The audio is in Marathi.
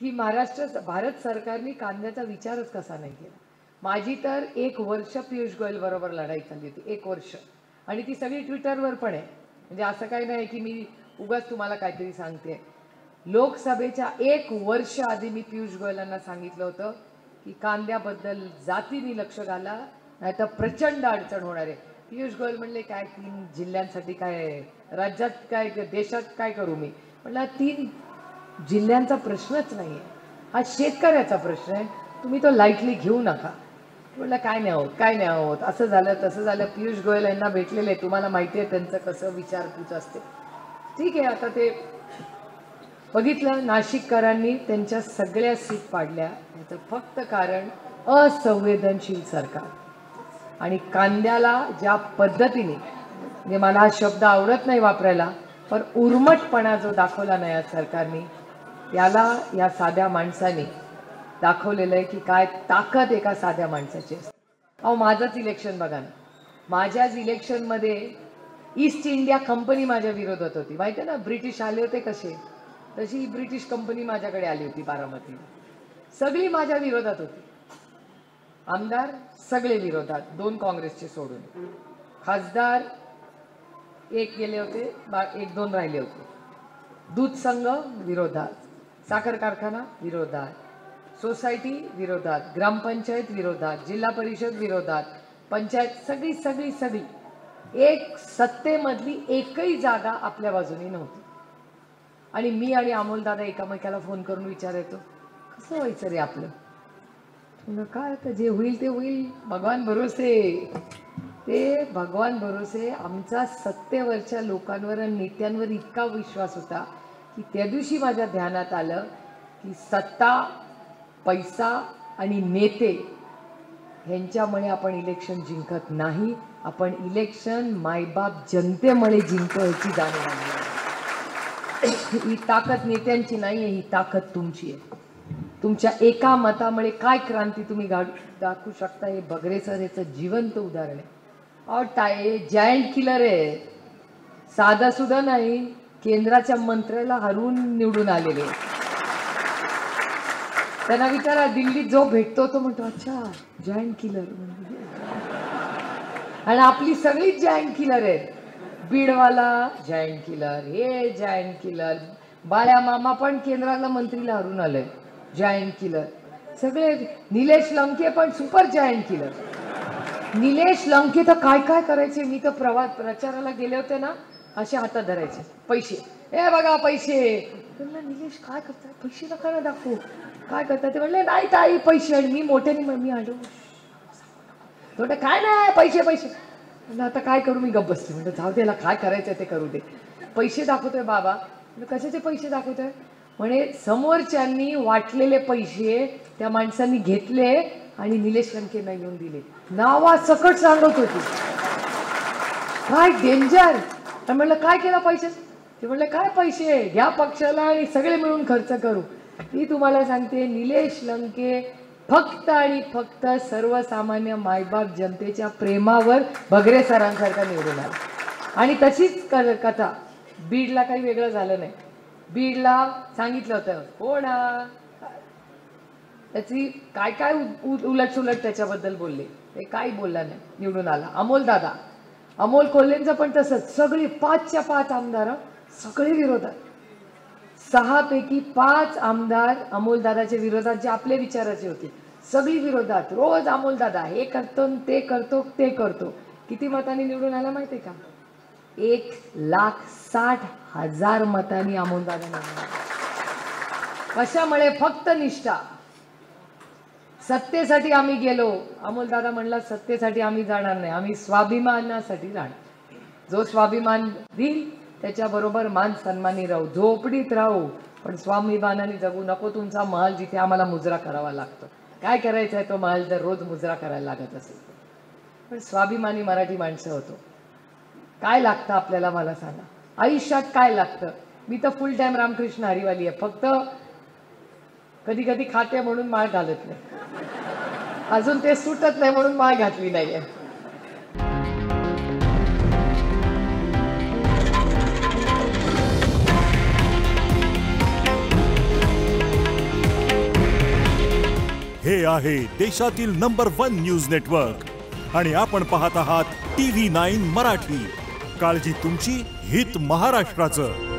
की भारत सरकारने कांद्याचा विचारच कसा नाही केला। माझी तर 1 वर्ष पियुष गोयल बरोबर लढाई चालली होती, 1 वर्ष, आणि ती सगळी ट्विटरवर पण आहे। म्हणजे असं काही नाही की मी उगाच तुम्हाला काहीतरी सांगते। लोकसभेच्या 1 वर्ष आधी मी पियुष गोयलांना सांगितलं होतं की कांद्याबद्दल जातीने लक्ष घाला, नाहीतर प्रचंड अडचण होणार आहे। पियुष गोयल म्हणले काय 3 जिल्ह्यांसाठी काय, राज्यात काय, देशात काय करू मी? म्हणलं 3 जिल्ह्यांचा प्रश्नच नाही आहे, हा शेतकऱ्याचा प्रश्न आहे, तुम्ही तो लाईटली घेऊ नका। म्हणलं काय नाही होत, काय नाही होत, असं झालं तसं झालं। पियुष गोयल यांना भेटलेले, तुम्हाला माहिती आहे त्यांचं कसं विचारपूस असते। ठीक आहे, आता ते बघितलं, नाशिककरांनी त्यांच्या सगळ्या सीट पाडल्या। याचं फक्त कारण असंवेदनशील सरकार आणि कांद्याला ज्या पद्धतीने, म्हणजे मला हा शब्द आवडत नाही वापरायला, पण उर्मटपणा जो दाखवला नाही या सरकारने, याला या साध्या माणसाने दाखवलेलं आहे की काय ताकद एका साध्या माणसाची असते। अहो माझंच इलेक्शन बघा ना, माझ्याच इलेक्शनमध्ये ईस्ट इंडिया कंपनी माझ्या विरोधात होती, माहिती आहे ना, ब्रिटिश आले होते कसे, तशी ब्रिटिश कंपनी माझ्याकडे आली होती बारामतीला, सगळी माझ्या विरोधात होती। आमदार सगळे विरोधात, 2 काँग्रेसचे सोडून, खासदार 1 गेले होते, 1-2 राहिले होते, दूध संघ विरोधात, साखर कारखाना विरोधात, सोसायटी विरोधात, ग्रामपंचायत विरोधात, जिल्हा परिषद विरोधात, पंचायत सगळी सगळी सगळी, एक सत्तेमधली एकही जागा आपल्या बाजूने नव्हती। आणि मी आणि अमोलदादा एकामेकाला फोन करून विचारायचो, कसं व्हायचं रे आपलं? काय आता जे होईल ते होईल, भगवान भरोसे, ते भगवान भरोसे। आमचा सत्तेवरच्या लोकांवर आणि नेत्यांवर इतका विश्वास होता की त्या दिवशी माझ्या ध्यानात आलं की सत्ता, पैसा आणि नेते ह्यांच्यामुळे आपण इलेक्शन जिंकत नाही, आपण इलेक्शन मायबाप जनतेमुळे जिंकतो, याची जाणीव आहे। ही ताकद नेत्यांची नाही आहे, ही ताकद तुमची आहे। तुमच्या एका मतामुळे काय क्रांती तुम्ही दाखवू शकता, हे बगरे सर याचं जिवंत उदाहरण आहे। और जायंट किलर आहे, साधा सुद्धा नाही, केंद्राच्या मंत्र्याला हरवून निवडून आलेले। त्यांना विचारा, दिल्लीत जो भेटतो तो म्हणतो अच्छा जायंट किलर, आणि आपली सगळीच जायंट किलर आहेत। बीडवाला जायंट किलर, हे जायंट किलर, बाळ्या मामा पण केंद्राला मंत्रीला हरून आले, जायंट किलर सगळे। निलेश लंके पण super giant killer. Nilesh Lanke तर काय काय करायचे, मी तर प्रचाराला गेले होते ना, असे हातात धरायचे, पैसे, हे बघा पैसे। म्हणलं निलेश काय करताय, पैसे नका ना दाखवू, काय करताय? ते म्हणले नाही ताई पैसे, आणि मी मोठ्याने मी आलो, थोडं काय नाही पैसे पैसे। म्हणलं आता काय करू, मी गप्प बसते, म्हणलं जाऊ दे, काय करायचं ते करू दे। पैसे दाखवतोय बाबा, कशाचे पैसे दाखवतोय? म्हणे समोरच्यांनी वाटलेले पैसे त्या माणसांनी घेतले आणि निलेश लंकेंना येऊन दिले, नावासकट सांगत होती, काय डेंजर। म्हणलं काय केलं पैसे? ते म्हणले काय पैसे घ्या पक्षाला आणि सगळे मिळून खर्च करू। मी तुम्हाला सांगते, निलेश लंके फक्त आणि फक्त सर्वसामान्य मायबाप जनतेच्या प्रेमावर बगरे सरांसारखा निवडून आला। आणि तशीच कथा बीडला काही वेगळं झालं नाही। बीडला सांगितलं होतं हो ना, त्याची काय काय उलट सुलट त्याच्याबद्दल बोलले, ते काही बोलला नाही, निवडून आला। अमोलदादा, अमोल कोल्हेंचं पण तसंच, सगळे 5च्या 5 आमदार सगळे विरोधात, 6 पैकी 5 आमदार अमोलदादाच्या विरोधात, जे आपले विचाराचे होते सगळी विरोधात। रोज अमोलदादा हे करतो ते करतो ते करतो। किती मतांनी निवडून आला माहिती आहे का? 1,60,000 मतांनी अमोलदादा निवडून आला। कशामुळे? फक्त निष्ठा। सत्तेसाठी आम्ही गेलो, अमोलदादा म्हणला सत्तेसाठी आम्ही जाणार नाही, आम्ही स्वाभिमानासाठी जाणार। जो स्वाभिमान देईल त्याच्याबरोबर मान सन्मानी राहू, झोपडीत राहू, पण स्वाभिमानाने जगू नको। तुमचा महल जिथे आम्हाला मुजरा करावा लागतो, काय करायचं आहे तो महल जर रोज मुजरा करायला लागत असेल, पण स्वाभिमानी मराठी माणसं होतो। काय लागतं आपल्याला मला सांगा, आयुष्यात काय लागतं? मी तर फुल टाइम रामकृष्ण हरिवाली आहे, फक्त कधी कधी खाते म्हणून माळ घालत नाही, अजून ते सुटत नाही म्हणून माळ घातली नाहीये। हे आहे देशातील नंबर 1 न्यूज नेटवर्क आणि आपण पाहत आहात TV9 मराठी. काळजी तुमची, हित महाराष्ट्राचं.